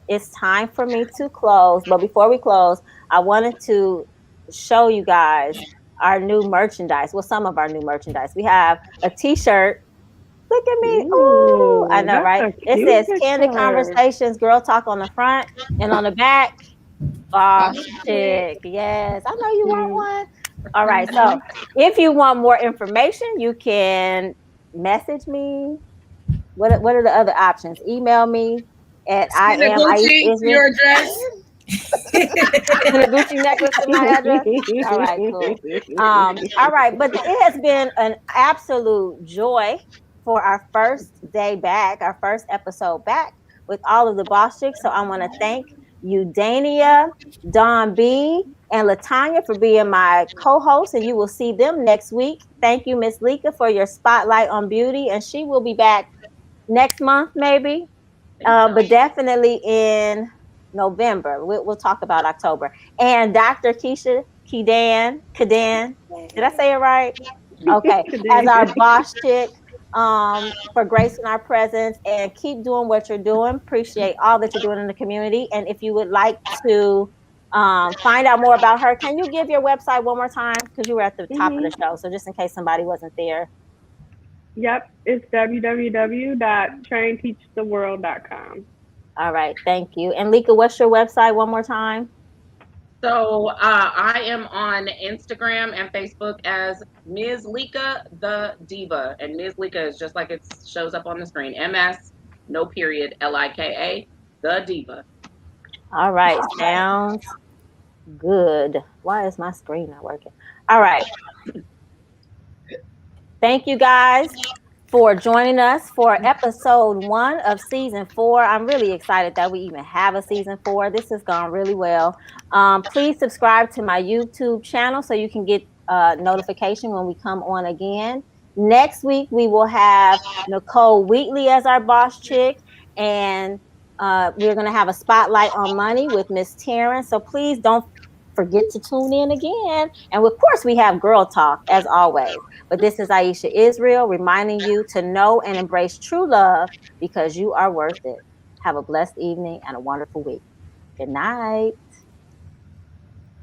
it's time for me to close. But before we close, I wanted to show you guys our new merchandise. Well, some of our new merchandise. We have a t-shirt. Look at me. Oh, I Ooh, know, that's right? a It cute says Candid picture. Conversations, Girl Talk on the front, and on the back, Boss Oh, Chick. Yes, I know you want Cute. one. All right. Mhm. So if you want more information, you can message me. What are the other options? Email me at I send a am Aisha Gucci to Israel. your address. Send a Gucci necklace to my address. All right, cool. All right, but it has been an absolute joy for our first day back, our first episode back with all of the boss chicks. So I want to thank you, Dania, Don B, and Latanya for being my co-hosts, and you will see them next week. Thank you, Miss Lika, for your spotlight on beauty, and she will be back next month, maybe, Think so. but definitely in November. We'll talk about October. And Dr. Keisha Kidan, did I say it right? Okay, as our boss chick, for gracing our presence, and keep doing what you're doing. Appreciate all that you're doing in the community. And if you would like to find out more about her, can you give your website one more time? Because you were at the top of the Mhm. show. So just in case somebody wasn't there. Yep, it's www.trainteachtheworld.com. All right, thank you. And Lika, what's your website one more time? So I am on Instagram and Facebook as Ms. Lika the Diva, and Ms. Lika is just like it shows up on the screen. MS, no period, Lika, the Diva. All right, sounds good. Why is my screen not working? All right. Thank you guys for joining us for episode 1 of season 4. I'm really excited that we even have a season 4. This has gone really well. Please subscribe to my YouTube channel so you can get notification when we come on again. Next week, we will have Nicole Wheatley as our boss chick, and we're going to have a spotlight on money with Miss Terrence. So please don't forget to tune in again. And of course, we have Girl Talk as always. But this is Aisha Israel reminding you to know and embrace true love because you are worth it. Have a blessed evening and a wonderful week. Good night.